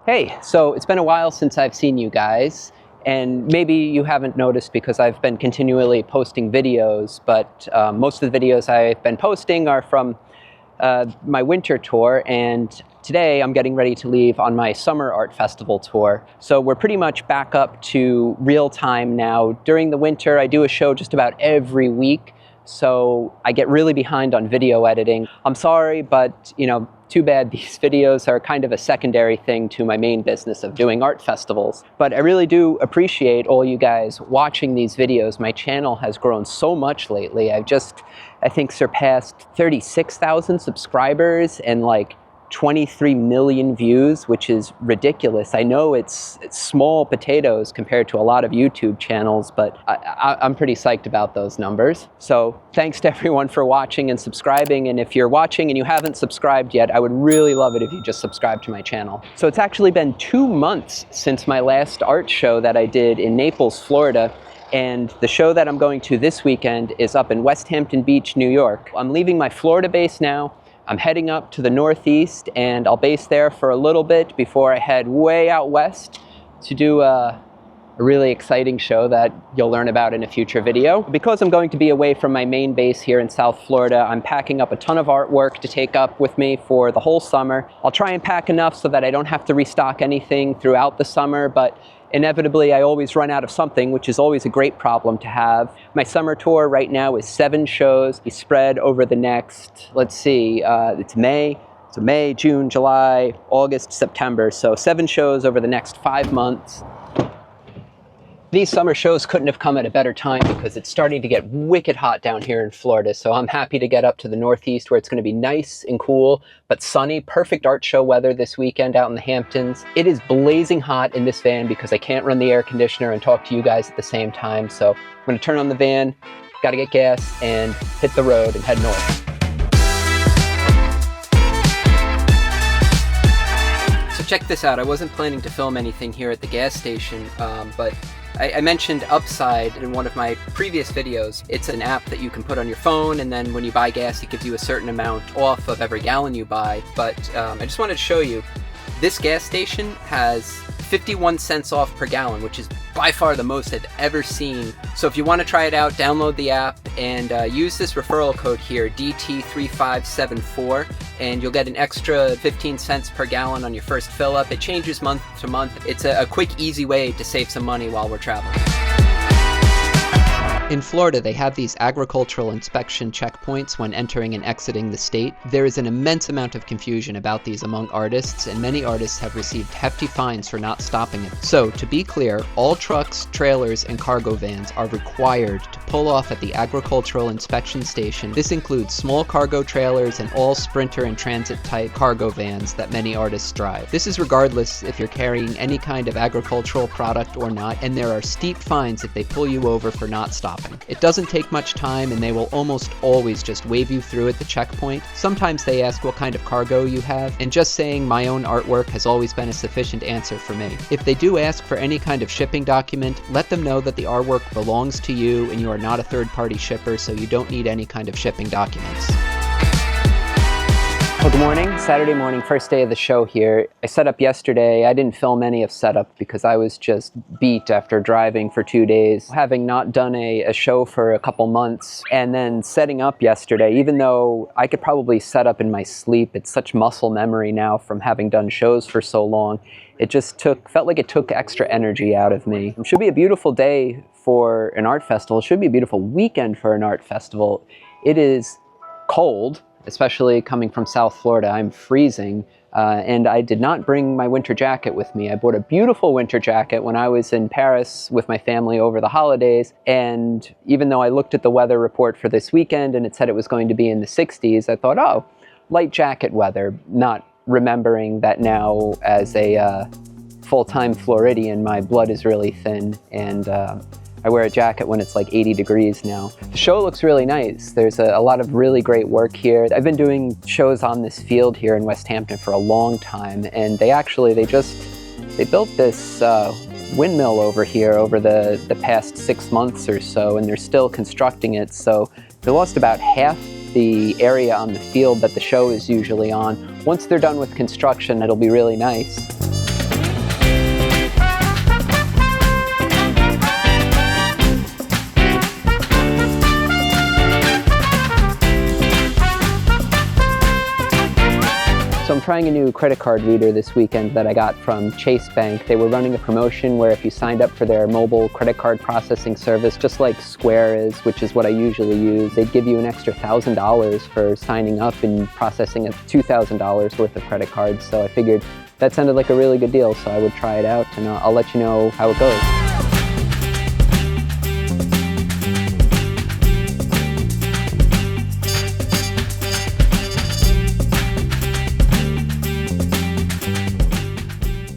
Hey, so it's been a while since I've seen you guys, and maybe you haven't noticed because I've been continually posting videos, but most of the videos I've been posting are from my winter tour, and today I'm getting ready to leave on my summer art festival tour. So we're pretty much back up to real time now. During the winter, I do a show just about every week, so I get really behind on video editing. I'm sorry, but too bad these videos are kind of a secondary thing to my main business of doing art festivals. But I really do appreciate all you guys watching these videos. My channel has grown so much lately. I think surpassed 36,000 subscribers and like 23 million views, which is ridiculous. I know it's small potatoes compared to a lot of YouTube channels, but I'm pretty psyched about those numbers. So thanks to everyone for watching and subscribing. And if you're watching and you haven't subscribed yet, I would really love it if you just subscribe to my channel. So it's actually been 2 months since my last art show that I did in Naples, Florida. And the show that I'm going to this weekend is up in Westhampton Beach, New York. I'm leaving my Florida base now. I'm heading up to the Northeast, and I'll base there for a little bit before I head way out west to do a really exciting show that you'll learn about in a future video. Because I'm going to be away from my main base here in South Florida, I'm packing up a ton of artwork to take up with me for the whole summer. I'll try and pack enough so that I don't have to restock anything throughout the summer, but inevitably, I always run out of something, which is always a great problem to have. My summer tour right now is 7 shows. We spread over the next, let's see, it's May, June, July, August, September. So 7 shows over the next 5 months. These summer shows couldn't have come at a better time because it's starting to get wicked hot down here in Florida. So I'm happy to get up to the Northeast where it's going to be nice and cool, but sunny. Perfect art show weather this weekend out in the Hamptons. It is blazing hot in this van because I can't run the air conditioner and talk to you guys at the same time. So I'm going to turn on the van, got to get gas, and hit the road and head north. So check this out. I wasn't planning to film anything here at the gas station, but I mentioned Upside in one of my previous videos. It's an app that you can put on your phone, and then when you buy gas, it gives you a certain amount off of every gallon you buy. But I just wanted to show you, this gas station has 51 cents off per gallon, which is by far the most I've ever seen. So if you want to try it out, download the app and use this referral code here, DT3574, and you'll get an extra 15 cents per gallon on your first fill up. It changes month to month. It's a quick, easy way to save some money while we're traveling. In Florida, they have these agricultural inspection checkpoints when entering and exiting the state. There is an immense amount of confusion about these among artists, and many artists have received hefty fines for not stopping it. So, to be clear, all trucks, trailers, and cargo vans are required to pull off at the agricultural inspection station. This includes small cargo trailers and all Sprinter and Transit type cargo vans that many artists drive. This is regardless if you're carrying any kind of agricultural product or not, and there are steep fines if they pull you over for not stopping. It doesn't take much time, and they will almost always just wave you through at the checkpoint. Sometimes they ask what kind of cargo you have, and just saying my own artwork has always been a sufficient answer for me. If they do ask for any kind of shipping document, let them know that the artwork belongs to you and you are not a third-party shipper, so you don't need any kind of shipping documents. Well, good morning. Saturday morning, first day of the show here. I set up yesterday. I didn't film any of setup because I was just beat after driving for 2 days, having not done a show for a couple months, and then setting up yesterday. Even though I could probably set up in my sleep, it's such muscle memory now from having done shows for so long. It just felt like it took extra energy out of me. It should be a beautiful day for an art festival. It should be a beautiful weekend for an art festival. It is cold, especially coming from South Florida. I'm freezing, and I did not bring my winter jacket with me. I bought a beautiful winter jacket when I was in Paris with my family over the holidays, and even though I looked at the weather report for this weekend and it said it was going to be in the 60s, I thought, oh, light jacket weather, not remembering that now as a full-time Floridian, my blood is really thin, and I wear a jacket when it's like 80 degrees now. The show looks really nice. There's a lot of really great work here. I've been doing shows on this field here in Westhampton for a long time, and they built this windmill over here over the past 6 months or so, and they're still constructing it. So they lost about half the area on the field that the show is usually on. Once they're done with construction, it'll be really nice. I'm trying a new credit card reader this weekend that I got from Chase Bank. They were running a promotion where if you signed up for their mobile credit card processing service, just like Square is, which is what I usually use, they'd give you an extra $1,000 for signing up and processing a $2,000 worth of credit cards. So I figured that sounded like a really good deal, so I would try it out, and I'll let you know how it goes.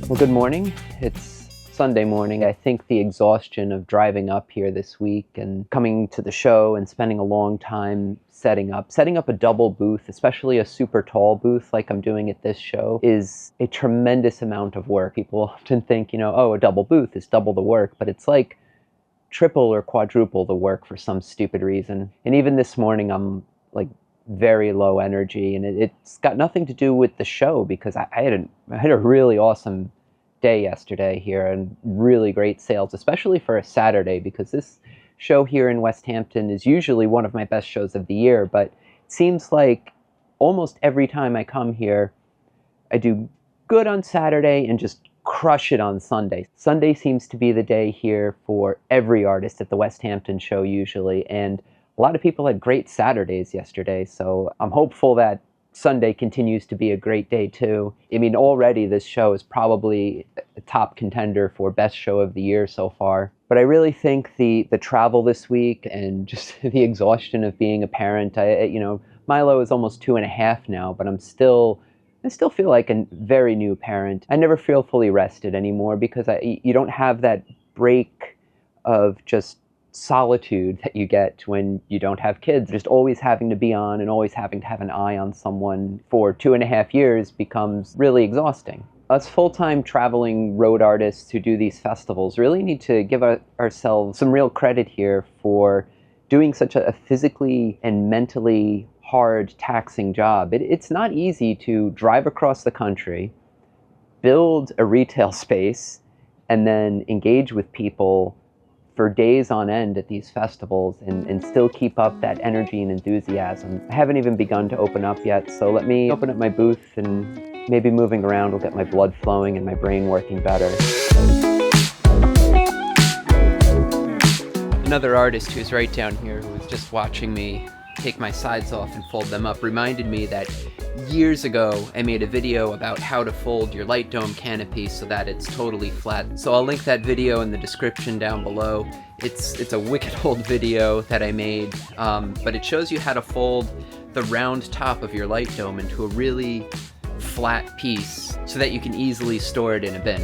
Well, good morning. It's Sunday morning. I think the exhaustion of driving up here this week and coming to the show and spending a long time setting up a double booth, especially a super tall booth like I'm doing at this show, is a tremendous amount of work. People often think, oh, a double booth is double the work, but it's like triple or quadruple the work for some stupid reason. And even this morning, I'm like very low energy, and it's got nothing to do with the show, because I had a really awesome day yesterday here and really great sales, especially for a Saturday, because this show here in Westhampton is usually one of my best shows of the year, but it seems like almost every time I come here, I do good on Saturday and just crush it on Sunday. Sunday seems to be the day here for every artist at the Westhampton show usually, and a lot of people had great Saturdays yesterday, so I'm hopeful that Sunday continues to be a great day too. I mean, already this show is probably a top contender for best show of the year so far. But I really think the travel this week and just the exhaustion of being a parent, Milo is almost 2.5 now, but I still feel like a very new parent. I never feel fully rested anymore, because you don't have that break of just solitude that you get when you don't have kids. Just always having to be on and always having to have an eye on someone for 2.5 years becomes really exhausting. Us full-time traveling road artists who do these festivals really need to give ourselves some real credit here for doing such a physically and mentally hard, taxing job. It's not easy to drive across the country, build a retail space, and then engage with people for days on end at these festivals and still keep up that energy and enthusiasm. I haven't even begun to open up yet, so let me open up my booth, and maybe moving around will get my blood flowing and my brain working better. Another artist who's right down here, who was just watching me take my sides off and fold them up, reminded me that years ago I made a video about how to fold your light dome canopy so that it's totally flat. So I'll link that video in the description down below. It's a wicked old video that I made, but it shows you how to fold the round top of your light dome into a really flat piece so that you can easily store it in a bin.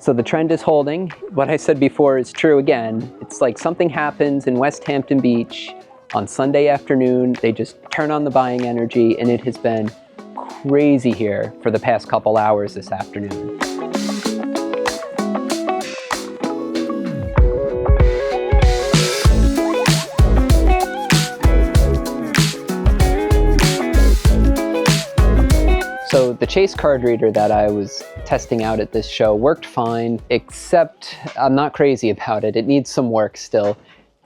So the trend is holding. What I said before is true again. It's like something happens in Westhampton Beach on Sunday afternoon. They just turn on the buying energy, and it has been crazy here for the past couple hours this afternoon. So the Chase card reader that I was testing out at this show worked fine, except I'm not crazy about it. It needs some work still.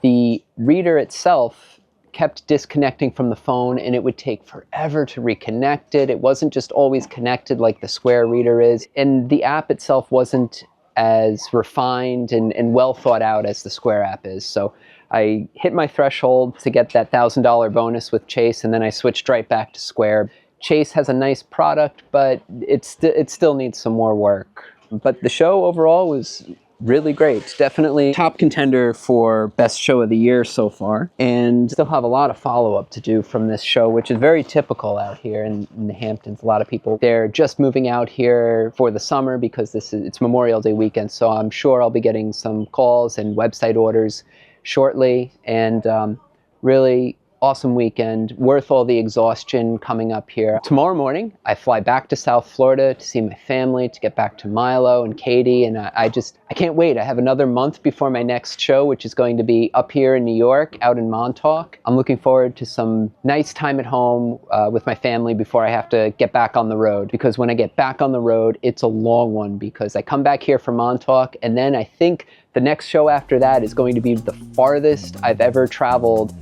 The reader itself kept disconnecting from the phone, and it would take forever to reconnect it. It wasn't just always connected like the Square reader is. And the app itself wasn't as refined and well thought out as the Square app is. So I hit my threshold to get that $1,000 bonus with Chase, and then I switched right back to Square. Chase has a nice product, but it still needs some more work. But the show overall was really great. Definitely top contender for best show of the year so far. And still have a lot of follow-up to do from this show, which is very typical out here in the Hamptons. A lot of people, they're just moving out here for the summer because it's Memorial Day weekend. So I'm sure I'll be getting some calls and website orders shortly. And really awesome weekend, worth all the exhaustion coming up here. Tomorrow morning, I fly back to South Florida to see my family, to get back to Milo and Katie, and I can't wait. I have another month before my next show, which is going to be up here in New York, out in Montauk. I'm looking forward to some nice time at home with my family before I have to get back on the road, because when I get back on the road, it's a long one, because I come back here from Montauk, and then I think the next show after that is going to be the farthest I've ever traveled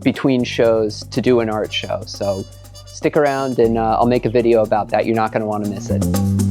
between shows to do an art show. So stick around and I'll make a video about that. You're not going to want to miss it.